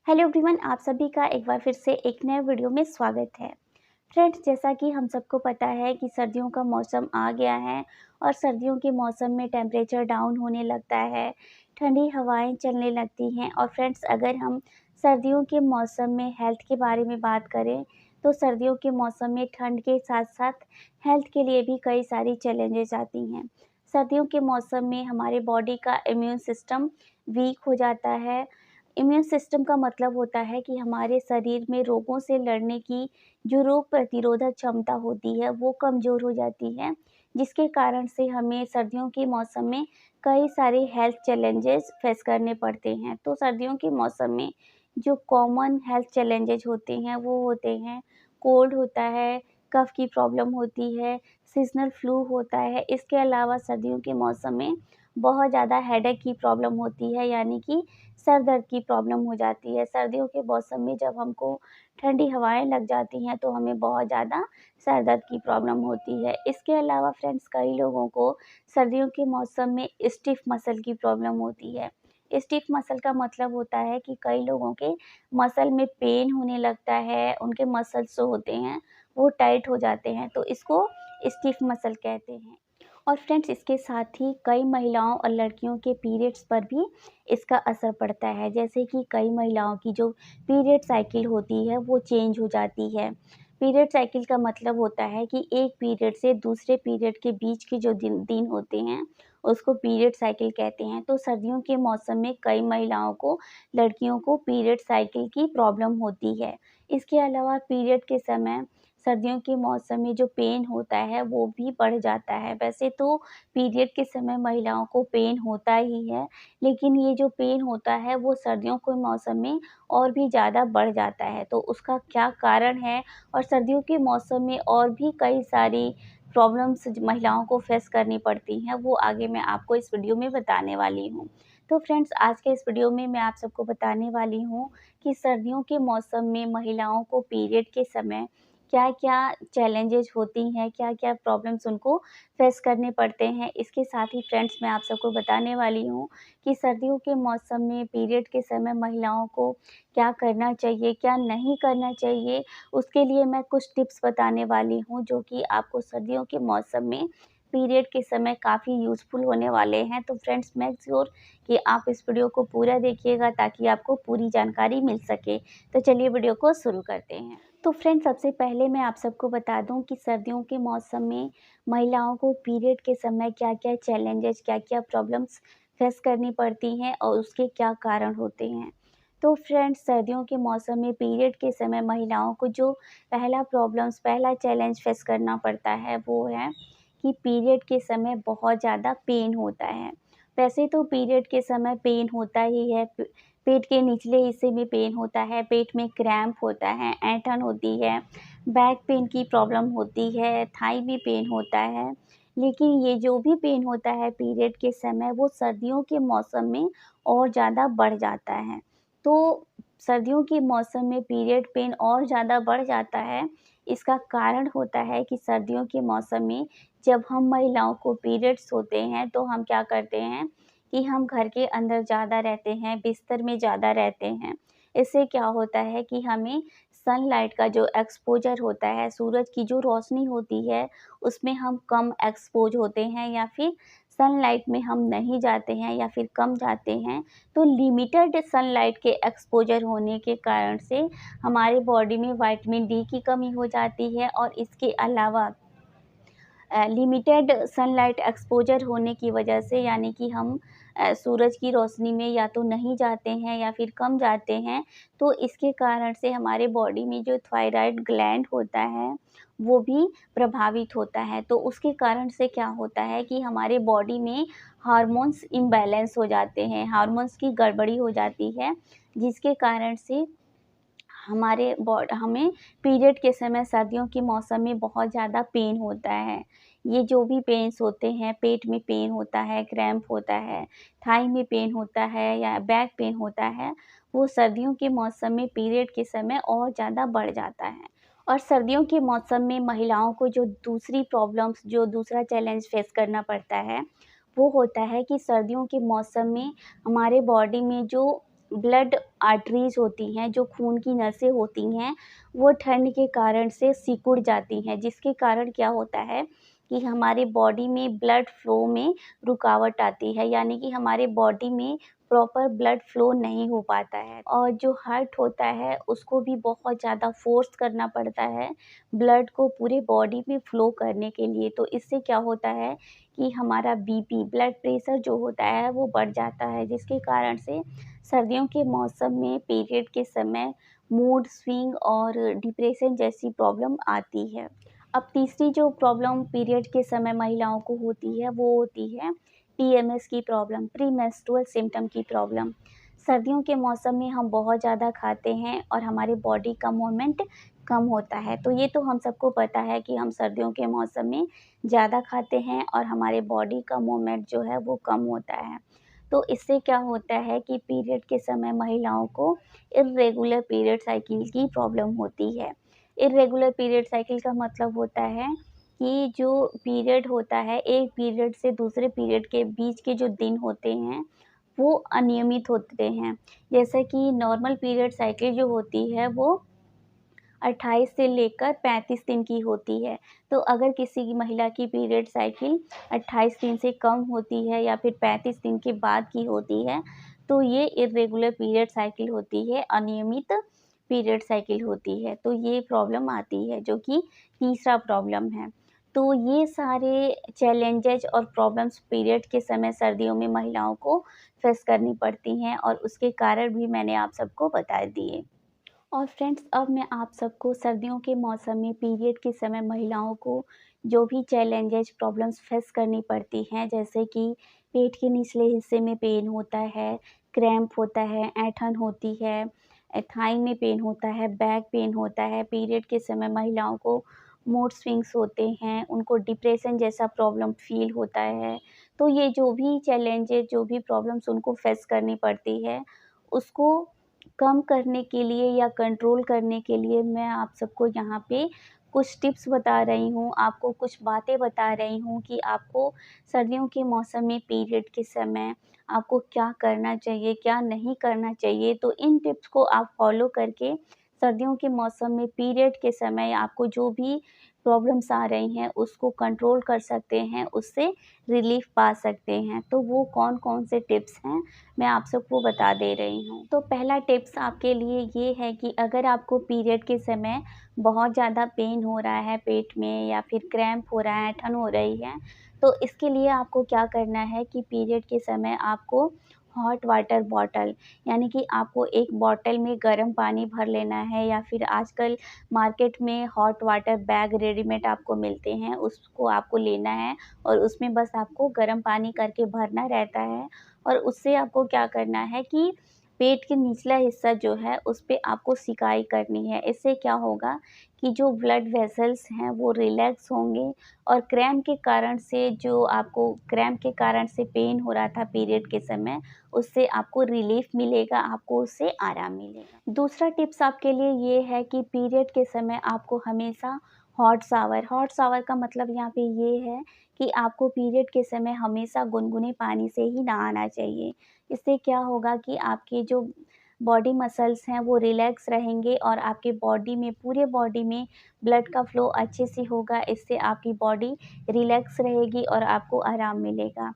Hello everyone, आप सभी का एक बार फिर से एक नए वीडियो में स्वागत है। फ्रेंड्स, जैसा कि हम सबको पता है कि सर्दियों का मौसम आ गया है और सर्दियों के मौसम में टेम्परेचर डाउन होने लगता है, ठंडी हवाएं चलने लगती हैं। और फ्रेंड्स, अगर हम सर्दियों के मौसम में हेल्थ के बारे में बात करें तो सर्दियों के मौसम में ठंड के साथ साथ हेल्थ के लिए भी कई सारी चैलेंजेस आती हैं। सर्दियों के मौसम में हमारे बॉडी का इम्यून सिस्टम वीक हो जाता है। इम्यून सिस्टम का मतलब होता है कि हमारे शरीर में रोगों से लड़ने की जो रोग प्रतिरोधक क्षमता होती है वो कमज़ोर हो जाती है, जिसके कारण से हमें सर्दियों के मौसम में कई सारे हेल्थ चैलेंजेस फेस करने पड़ते हैं। तो सर्दियों के मौसम में जो कॉमन हेल्थ चैलेंजेस होते हैं वो होते हैं, कोल्ड होता है, कफ़ की प्रॉब्लम होती है, सीज़नल फ्लू होता है। इसके अलावा सर्दियों के मौसम में बहुत ज़्यादा हेडेक की प्रॉब्लम होती है, यानी कि सर दर्द की प्रॉब्लम हो जाती है। सर्दियों के मौसम में जब हमको ठंडी हवाएँ लग जाती हैं तो हमें बहुत ज़्यादा सर दर्द की प्रॉब्लम होती है। इसके अलावा फ्रेंड्स, कई लोगों को सर्दियों के मौसम में स्टिफ़ मसल की प्रॉब्लम होती है। स्टिफ़ मसल का मतलब होता है कि कई लोगों के मसल में पेन होने लगता है, उनके मसल्स जो होते हैं वो टाइट हो जाते हैं, तो इसको स्टिफ़ मसल कहते हैं। और फ्रेंड्स, इसके साथ ही कई महिलाओं और लड़कियों के पीरियड्स पर भी इसका असर पड़ता है। जैसे कि कई महिलाओं की जो पीरियड साइकिल होती है वो चेंज हो जाती है। पीरियड साइकिल का मतलब होता है कि एक पीरियड से दूसरे पीरियड के बीच के जो दिन दिन होते हैं उसको पीरियड साइकिल कहते हैं। तो सर्दियों के मौसम में कई महिलाओं को, लड़कियों को पीरियड साइकिल की प्रॉब्लम होती है। इसके अलावा पीरियड के समय सर्दियों के मौसम में जो पेन होता है वो भी बढ़ जाता है। वैसे तो पीरियड के समय महिलाओं को पेन होता ही है, लेकिन ये जो पेन होता है वो सर्दियों के मौसम में और भी ज़्यादा बढ़ जाता है। तो उसका क्या कारण है, और सर्दियों के मौसम में और भी कई सारी प्रॉब्लम्स महिलाओं को फेस करनी पड़ती हैं, वो आगे मैं आपको इस वीडियो में बताने वाली हूँ। तो फ्रेंड्स, आज के इस वीडियो में मैं आप सबको बताने वाली हूँ कि सर्दियों के मौसम में महिलाओं को पीरियड के समय क्या-क्या चैलेंजेज़ होती हैं, क्या-क्या प्रॉब्लम्स उनको फेस करने पड़ते हैं। इसके साथ ही फ्रेंड्स, मैं आप सबको बताने वाली हूँ कि सर्दियों के मौसम में पीरियड के समय महिलाओं को क्या करना चाहिए, क्या नहीं करना चाहिए। उसके लिए मैं कुछ टिप्स बताने वाली हूँ जो कि आपको सर्दियों के मौसम में पीरियड के समय काफ़ी यूज़फुल होने वाले हैं। तो फ्रेंड्स, मेक श्योर कि आप इस वीडियो को पूरा देखिएगा ताकि आपको पूरी जानकारी मिल सके। तो चलिए वीडियो को शुरू करते हैं। तो फ्रेंड्स, सबसे पहले मैं आप सबको बता दूं कि सर्दियों के मौसम में महिलाओं को पीरियड के समय क्या-क्या चैलेंजेस, क्या-क्या प्रॉब्लम्स फेस करनी पड़ती हैं और उसके क्या कारण होते हैं। तो फ्रेंड्स, सर्दियों के मौसम में पीरियड के समय महिलाओं को जो पहला चैलेंज फेस करना पड़ता है वो है कि पीरियड के समय बहुत ज़्यादा पेन होता है। वैसे तो पीरियड के समय पेन होता ही है, पेट के निचले हिस्से में पेन होता है, पेट में क्रैम्प होता है, ऐंठन होती है, बैक पेन की प्रॉब्लम होती है, थाई में पेन होता है। लेकिन ये जो भी पेन होता है पीरियड के समय वो सर्दियों के मौसम में और ज़्यादा बढ़ जाता है। तो सर्दियों के मौसम में पीरियड पेन और ज़्यादा बढ़ जाता है। इसका कारण होता है कि सर्दियों के मौसम में जब हम महिलाओं को पीरियड्स होते हैं तो हम क्या करते हैं कि हम घर के अंदर ज़्यादा रहते हैं, बिस्तर में ज़्यादा रहते हैं। इससे क्या होता है कि हमें सनलाइट का जो एक्सपोज़र होता है, सूरज की जो रोशनी होती है, उसमें हम कम एक्सपोज़ होते हैं, या फिर सनलाइट में हम नहीं जाते हैं या फिर कम जाते हैं। तो लिमिटेड सनलाइट के एक्सपोज़र होने के कारण से हमारे बॉडी में विटामिन डी की कमी हो जाती है, और इसके अलावा लिमिटेड सनलाइट एक्सपोज़र होने की वजह से, यानी कि हम सूरज की रोशनी में या तो नहीं जाते हैं या फिर कम जाते हैं, तो इसके कारण से हमारे बॉडी में जो थायराइड ग्लैंड होता है वो भी प्रभावित होता है। तो उसके कारण से क्या होता है कि हमारे बॉडी में हार्मोन्स इम्बैलेंस हो जाते हैं, हार्मोन्स की गड़बड़ी हो जाती है, जिसके कारण से हमें पीरियड के समय सर्दियों के मौसम में बहुत ज़्यादा पेन होता है। ये जो भी पेन्स होते हैं, पेट में पेन होता है, क्रैम्प होता है, थाई में पेन होता है या बैक पेन होता है, वो सर्दियों के मौसम में पीरियड के समय और ज़्यादा बढ़ जाता है। और सर्दियों के मौसम में महिलाओं को जो दूसरा चैलेंज फेस करना पड़ता है, वो होता है कि सर्दियों के मौसम में हमारे बॉडी में जो ब्लड आर्टरीज होती हैं, जो खून की नसें होती हैं, वो ठंड के कारण से सिकुड़ जाती हैं, जिसके कारण क्या होता है कि हमारे बॉडी में ब्लड फ्लो में रुकावट आती है, यानी कि हमारे बॉडी में प्रॉपर ब्लड फ्लो नहीं हो पाता है। और जो हार्ट होता है उसको भी बहुत ज़्यादा फ़ोर्स करना पड़ता है ब्लड को पूरे बॉडी में फ़्लो करने के लिए। तो इससे क्या होता है कि हमारा बीपी, ब्लड प्रेशर जो होता है वो बढ़ जाता है, जिसके कारण से सर्दियों के मौसम में पीरियड के समय मूड स्विंग और डिप्रेशन जैसी प्रॉब्लम आती है। अब तीसरी जो प्रॉब्लम पीरियड के समय महिलाओं को होती है, वो होती है पीएमएस की प्रॉब्लम, प्री मेंस्ट्रुअल सिम्पटम की प्रॉब्लम। सर्दियों के मौसम में हम बहुत ज़्यादा खाते हैं और हमारी बॉडी का मूवमेंट कम होता है। तो ये तो हम सबको पता है कि हम सर्दियों के मौसम में ज़्यादा खाते हैं और हमारे बॉडी का मूवमेंट जो है वो कम होता है। तो इससे क्या होता है कि पीरियड के समय महिलाओं को इर्रेगुलर पीरियड साइकिल की प्रॉब्लम होती है। इर्रेगुलर पीरियड साइकिल का मतलब होता है कि जो पीरियड होता है, एक पीरियड से दूसरे पीरियड के बीच के जो दिन होते हैं, वो अनियमित होते हैं। जैसे कि नॉर्मल पीरियड साइकिल जो होती है वो 28 से लेकर 35 दिन की होती है। तो अगर किसी की महिला की पीरियड साइकिल 28 दिन से कम होती है या फिर 35 दिन के बाद की होती है, तो ये इर्रेगुलर पीरियड साइकिल होती है, अनियमित पीरियड साइकिल होती है। तो ये प्रॉब्लम आती है, जो कि तीसरा प्रॉब्लम है। तो ये सारे चैलेंजेज़ और प्रॉब्लम्स पीरियड के समय सर्दियों में महिलाओं को फेस करनी पड़ती हैं और उसके कारण भी मैंने आप सबको बता दिए। और फ्रेंड्स, अब मैं आप सबको सर्दियों के मौसम में पीरियड के समय महिलाओं को जो भी चैलेंजेस प्रॉब्लम्स फेस करनी पड़ती हैं, जैसे कि पेट के निचले हिस्से में पेन होता है, क्रैम्प होता है, ऐंठन होती है, थाई में पेन होता है, बैक पेन होता है, पीरियड के समय महिलाओं को मूड स्विंग्स होते हैं, उनको डिप्रेशन जैसा प्रॉब्लम फील होता है। तो ये जो भी चैलेंजेस, जो भी प्रॉब्लम्स उनको फेस करनी पड़ती है, उसको कम करने के लिए या कंट्रोल करने के लिए मैं आप सबको यहाँ पे कुछ टिप्स बता रही हूँ, आपको कुछ बातें बता रही हूँ कि आपको सर्दियों के मौसम में पीरियड के समय आपको क्या करना चाहिए, क्या नहीं करना चाहिए। तो इन टिप्स को आप फॉलो करके सर्दियों के मौसम में पीरियड के समय आपको जो भी प्रॉब्लम्स आ रही हैं, उसको कंट्रोल कर सकते हैं, उससे रिलीफ़ पा सकते हैं। तो वो कौन-कौन से टिप्स हैं, मैं आप सबको बता दे रही हूँ। तो पहला टिप्स आपके लिए ये है कि अगर आपको पीरियड के समय बहुत ज़्यादा पेन हो रहा है पेट में या फिर क्रैम्प हो रहा है, ऐंठन हो रही है, तो इसके लिए आपको क्या करना है कि पीरियड के समय आपको हॉट वाटर बॉटल, यानी कि आपको एक बॉटल में गर्म पानी भर लेना है या फिर आजकल मार्केट में हॉट वाटर बैग रेडीमेड आपको मिलते हैं, उसको आपको लेना है और उसमें बस आपको गर्म पानी करके भरना रहता है। और उससे आपको क्या करना है कि पेट के निचला हिस्सा जो है उस पे आपको सिकाई करनी है। इससे क्या होगा कि जो ब्लड वेसल्स हैं वो रिलैक्स होंगे और क्रैम्प के कारण से पेन हो रहा था पीरियड के समय, उससे आपको रिलीफ़ मिलेगा, आपको उससे आराम मिलेगा। दूसरा टिप्स आपके लिए ये है कि पीरियड के समय आपको हमेशा हॉट शावर का मतलब यहाँ पे ये है कि आपको पीरियड के समय हमेशा गुनगुने पानी से ही नहाना चाहिए। इससे क्या होगा कि आपके जो बॉडी मसल्स हैं वो रिलैक्स रहेंगे और आपके बॉडी में, पूरे बॉडी में ब्लड का फ्लो अच्छे से होगा। इससे आपकी बॉडी रिलैक्स रहेगी और आपको आराम मिलेगा।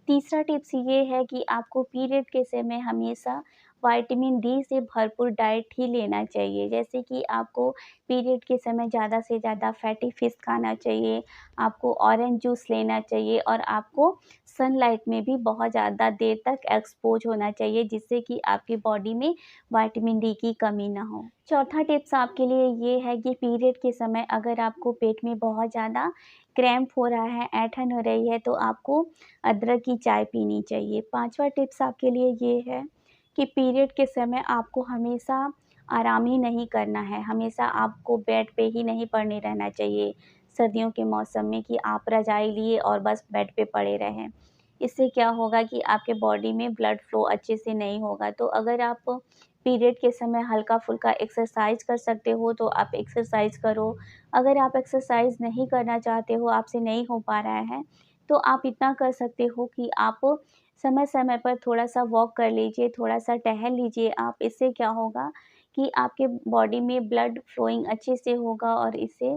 तीसरा टिप्स ये है कि आपको पीरियड के समय हमेशा विटामिन डी से भरपूर डाइट ही लेना चाहिए। जैसे कि आपको पीरियड के समय ज़्यादा से ज़्यादा फैटी फ़िश खाना चाहिए, आपको ऑरेंज जूस लेना चाहिए और आपको सनलाइट में भी बहुत ज़्यादा देर तक एक्सपोज़ होना चाहिए, जिससे कि आपकी बॉडी में विटामिन डी की कमी ना हो। चौथा टिप्स आपके लिए ये है कि पीरियड के समय अगर आपको पेट में बहुत ज़्यादा क्रैम्प हो रहा है, ऐंठन हो रही है, तो आपको अदरक की चाय पीनी चाहिए। पाँचवा टिप्स आपके लिए ये है कि पीरियड के समय आपको हमेशा आराम ही नहीं करना है, हमेशा आपको बेड पे ही नहीं पड़े रहना चाहिए सर्दियों के मौसम में कि आप रज़ाई लिए और बस बेड पे पड़े रहें। इससे क्या होगा कि आपके बॉडी में ब्लड फ्लो अच्छे से नहीं होगा। तो अगर आप पीरियड के समय हल्का-फुल्का एक्सरसाइज़ कर सकते हो, तो आप एक्सरसाइज़ करो। अगर आप एक्सरसाइज़ नहीं करना चाहते हो, आपसे नहीं हो पा रहा है, तो आप इतना कर सकते हो कि आप समय समय पर थोड़ा-सा वॉक कर लीजिए, थोड़ा-सा टहल लीजिए आप। इससे क्या होगा कि आपके बॉडी में ब्लड फ्लोइंग अच्छे से होगा और इससे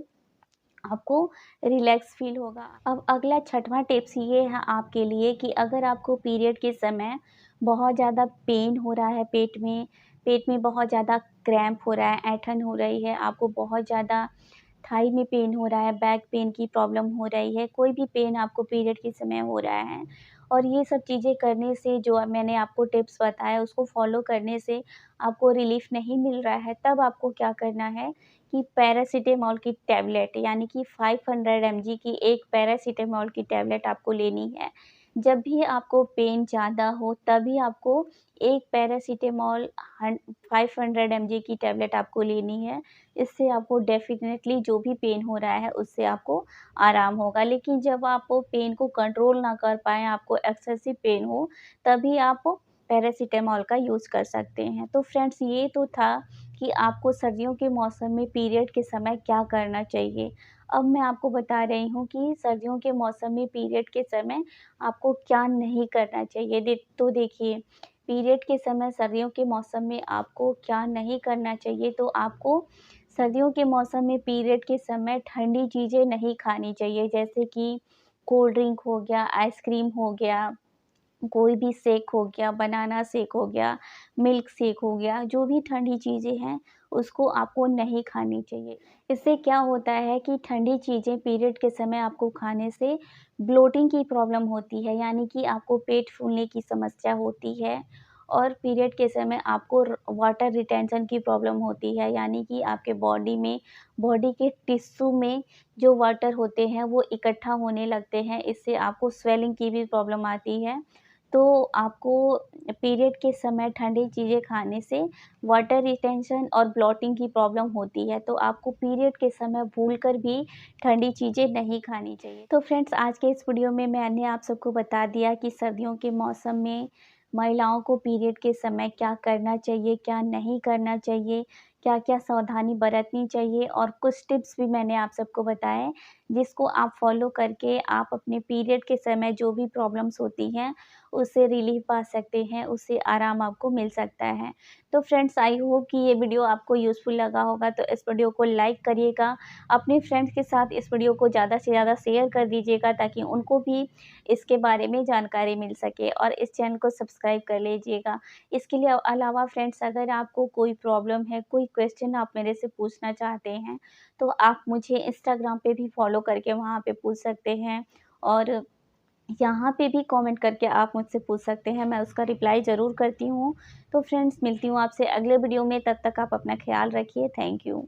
आपको रिलैक्स फ़ील होगा। अब अगला छठवां टिप्स ये है आपके लिए कि अगर आपको पीरियड के समय बहुत ज़्यादा पेन हो रहा है पेट में बहुत ज़्यादा क्रैम्प हो रहा है, ऐंठन हो रही है, आपको बहुत ज़्यादा थाई में पेन हो रहा है, बैक पेन की प्रॉब्लम हो रही है, कोई भी पेन आपको पीरियड के समय हो रहा है और ये सब चीज़ें करने से जो मैंने आपको टिप्स बताए उसको फ़ॉलो करने से आपको रिलीफ़ नहीं मिल रहा है, तब आपको क्या करना है कि पैरासिटामॉल की टैबलेट यानी कि 500 एमजी की एक पैरासिटामॉल की टैबलेट आपको लेनी है। जब भी आपको पेन ज़्यादा हो तभी आपको एक पैरासिटामॉल 500 एमजी की टैबलेट आपको लेनी है। इससे आपको डेफ़िनेटली जो भी पेन हो रहा है उससे आपको आराम होगा। लेकिन जब आप वो पेन को कंट्रोल ना कर पाएँ, आपको एक्सेसिव पेन हो, तभी आप पैरासिटामॉल का यूज़ कर सकते हैं। तो फ्रेंड्स ये तो था कि आपको सर्दियों के मौसम में पीरियड के समय क्या करना चाहिए। अब मैं आपको बता रही हूँ कि सर्दियों के मौसम में पीरियड के समय आपको क्या नहीं करना चाहिए। देखिए, पीरियड के समय सर्दियों के मौसम में आपको क्या नहीं करना चाहिए, तो आपको सर्दियों के मौसम में पीरियड के समय ठंडी चीज़ें नहीं खानी चाहिए, जैसे कि कोल्ड ड्रिंक हो गया, आइसक्रीम हो गया, कोई भी शेक हो गया, बनाना शेक हो गया, मिल्क शेक हो गया, जो भी ठंडी चीज़ें हैं, उसको आपको नहीं खानी चाहिए। इससे क्या होता है कि ठंडी चीज़ें पीरियड के समय आपको खाने से ब्लोटिंग की प्रॉब्लम होती है, यानी कि आपको पेट फूलने की समस्या होती है और पीरियड के समय आपको वाटर रिटेंशन की प्रॉब्लम होती है, यानी कि आपके बॉडी के टिश्यू में जो वाटर होते हैं, वो इकट्ठा होने लगते हैं, इससे आपको स्वेलिंग की भी प्रॉब्लम आती है। तो आपको पीरियड के समय ठंडी चीज़ें खाने से वाटर रिटेंशन और ब्लॉटिंग की प्रॉब्लम होती है, तो आपको पीरियड के समय भूलकर भी ठंडी चीज़ें नहीं खानी चाहिए। तो फ्रेंड्स आज के इस वीडियो में मैंने आप सबको बता दिया कि सर्दियों के मौसम में महिलाओं को पीरियड के समय क्या करना चाहिए, क्या नहीं करना चाहिए, क्या-क्या सावधानी बरतनी चाहिए और कुछ टिप्स भी मैंने आप सबको बताए, जिसको आप फ़ॉलो करके आप अपने पीरियड के समय जो भी प्रॉब्लम्स होती हैं, उससे रिलीफ़ पा सकते हैं, उससे आराम आपको मिल सकता है। तो फ्रेंड्स आई होप कि ये वीडियो आपको यूज़फुल लगा होगा, तो इस वीडियो को लाइक करिएगा, अपने फ्रेंड्स के साथ इस वीडियो को ज़्यादा से ज़्यादा शेयर कर दीजिएगा ताकि उनको भी इसके बारे में जानकारी मिल सके और इस चैनल को सब्सक्राइब कर लीजिएगा। इसके लिए अलावा फ्रेंड्स अगर आपको कोई प्रॉब्लम है, कोई क्वेश्चन आप मेरे से पूछना चाहते हैं, तो आप मुझे इंस्टाग्राम पे भी फ़ॉलो करके वहाँ पे पूछ सकते हैं और यहाँ पे भी कमेंट करके आप मुझसे पूछ सकते हैं, मैं उसका रिप्लाई ज़रूर करती हूँ। तो फ्रेंड्स मिलती हूँ आपसे अगले वीडियो में, तब तक आप अपना ख़्याल रखिए। Thank you.